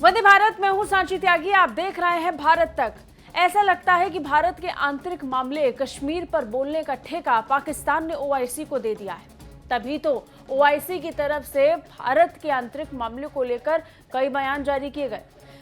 वंदे भारत, मैं हूं सांची त्यागी, आप देख रहे हैं भारत तक। ऐसा लगता है कि भारत के आंतरिक मामले कश्मीर पर बोलने का ठेका पाकिस्तान ने ओआईसी को दे दिया है। तभी तो ओआईसी की तरफ से भारत के आंतरिक मामले को लेकर कई बयान जारी किए गए।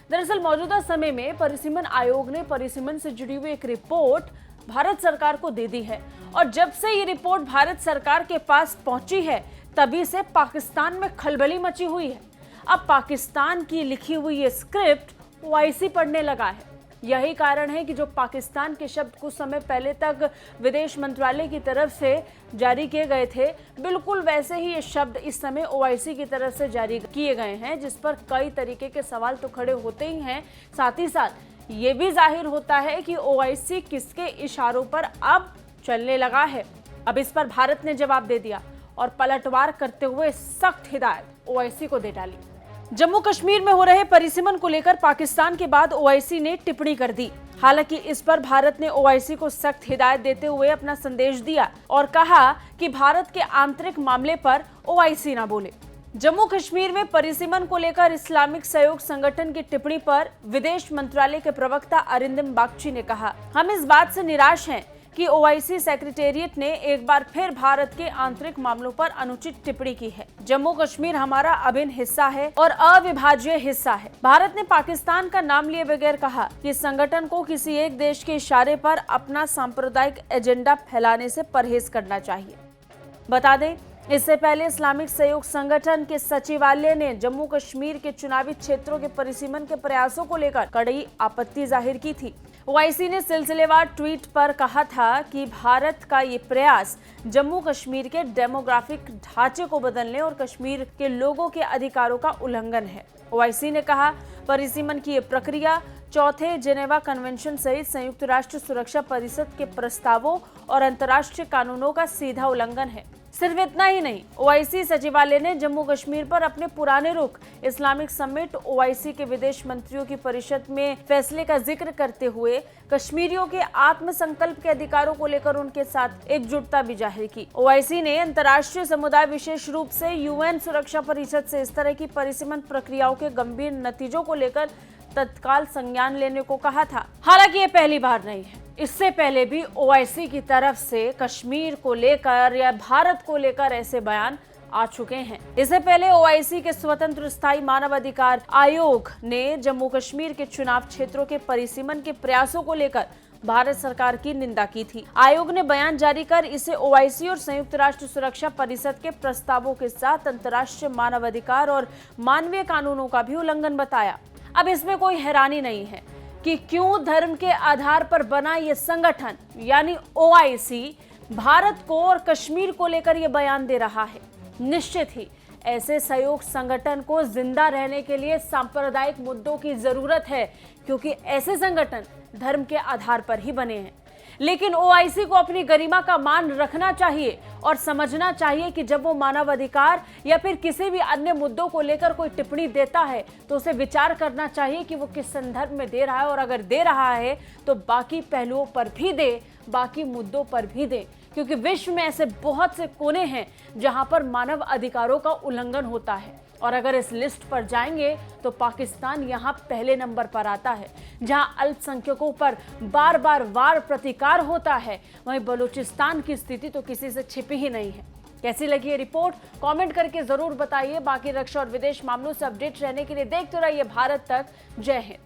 दरअसल मौजूदा समय में परिसीमन आयोग ने परिसीमन से जुड़ी हुई एक रिपोर्ट भारत सरकार को दे दी है और जब से ये रिपोर्ट भारत सरकार के पास पहुंची है तभी से पाकिस्तान में खलबली मची हुई है। अब पाकिस्तान की लिखी हुई ये स्क्रिप्ट ओआईसी पढ़ने लगा है। यही कारण है कि जो पाकिस्तान के शब्द कुछ समय पहले तक विदेश मंत्रालय की तरफ से जारी किए गए थे, बिल्कुल वैसे ही ये शब्द इस समय ओआईसी की तरफ से जारी किए गए हैं, जिस पर कई तरीके के सवाल तो खड़े होते ही हैं। साथ ही साथ ये भी जाहिर होता है कि ओआईसी किसके इशारों पर अब चलने लगा है। अब इस पर भारत ने जवाब दे दिया और पलटवार करते हुए सख्त हिदायत ओआईसी को दे डाली। जम्मू कश्मीर में हो रहे परिसीमन को लेकर पाकिस्तान के बाद ओआईसी ने टिप्पणी कर दी। हालांकि इस पर भारत ने ओआईसी को सख्त हिदायत देते हुए अपना संदेश दिया और कहा कि भारत के आंतरिक मामले पर ओआईसी ना बोले। जम्मू कश्मीर में परिसीमन को लेकर इस्लामिक सहयोग संगठन की टिप्पणी पर विदेश मंत्रालय के प्रवक्ता अरिंदम बागची ने कहा, हम इस बात से निराश हैं कि ओआईसी सेक्रेटेरिएट ने एक बार फिर भारत के आंतरिक मामलों पर अनुचित टिप्पणी की है। जम्मू कश्मीर हमारा अभिन्न हिस्सा है और अविभाज्य हिस्सा है। भारत ने पाकिस्तान का नाम लिए बगैर कहा कि संगठन को किसी एक देश के इशारे पर अपना सांप्रदायिक एजेंडा फैलाने से परहेज करना चाहिए। बता दें, इससे पहले इस्लामिक सहयोग संगठन के सचिवालय ने जम्मू कश्मीर के चुनावी क्षेत्रों के परिसीमन के प्रयासों को लेकर कड़ी आपत्ति जाहिर की थी। ओआईसी ने सिलसिलेवार ट्वीट पर कहा था कि भारत का ये प्रयास जम्मू कश्मीर के डेमोग्राफिक ढांचे को बदलने और कश्मीर के लोगों के अधिकारों का उल्लंघन है। ओआईसी ने कहा, परिसीमन की ये प्रक्रिया चौथे जेनेवा कन्वेंशन सहित संयुक्त राष्ट्र सुरक्षा परिषद के प्रस्तावों और अंतर्राष्ट्रीय कानूनों का सीधा उल्लंघन है। सिर्फ इतना ही नहीं, ओआईसी सचिवालय ने जम्मू कश्मीर पर अपने पुराने रुख इस्लामिक समिट ओआईसी के विदेश मंत्रियों की परिषद में फैसले का जिक्र करते हुए कश्मीरियों के आत्मसंकल्प के अधिकारों को लेकर उनके साथ एकजुटता भी जाहिर की। ओआईसी ने अंतर्राष्ट्रीय समुदाय, विशेष रूप से यूएन सुरक्षा परिषद से इस तरह की परिसीमन प्रक्रियाओं के गंभीर नतीजों को लेकर तत्काल संज्ञान लेने को कहा था। हालांकि ये पहली बार नहीं है, इससे पहले भी ओआईसी की तरफ से कश्मीर को लेकर या भारत को लेकर ऐसे बयान आ चुके हैं। इससे पहले ओआईसी के स्वतंत्र स्थायी मानवाधिकार आयोग ने जम्मू कश्मीर के चुनाव क्षेत्रों के परिसीमन के प्रयासों को लेकर भारत सरकार की निंदा की थी। आयोग ने बयान जारी कर इसे ओआईसी और संयुक्त राष्ट्र सुरक्षा परिषद के प्रस्तावों के साथ अंतर्राष्ट्रीय मानवाधिकार और मानवीय कानूनों का भी उल्लंघन बताया। अब इसमें कोई हैरानी नहीं है कि क्यों धर्म के आधार पर बना ये संगठन यानी ओआईसी भारत को और कश्मीर को लेकर ये बयान दे रहा है। निश्चित ही ऐसे सहयोग संगठन को जिंदा रहने के लिए सांप्रदायिक मुद्दों की जरूरत है, क्योंकि ऐसे संगठन धर्म के आधार पर ही बने हैं। लेकिन ओआईसी को अपनी गरिमा का मान रखना चाहिए और समझना चाहिए कि जब वो मानवाधिकार या फिर किसी भी अन्य मुद्दों को लेकर कोई टिप्पणी देता है तो उसे विचार करना चाहिए कि वो किस संदर्भ में दे रहा है, और अगर दे रहा है तो बाकी पहलुओं पर भी दे, बाकी मुद्दों पर भी दे, क्योंकि विश्व में ऐसे बहुत से कोने हैं जहां पर मानव अधिकारों का उल्लंघन होता है। और अगर इस लिस्ट पर जाएंगे तो पाकिस्तान यहां पहले नंबर पर आता है। जहां अल्पसंख्यकों पर बार बार वार प्रतिकार होता है, वहीं बलूचिस्तान की स्थिति तो किसी से छिपी ही नहीं है। कैसी लगी ये रिपोर्ट, कमेंट करके जरूर बताइए। बाकी रक्षा और विदेश मामलों से अपडेट रहने के लिए देखते रहिए भारत तक। जय हिंद।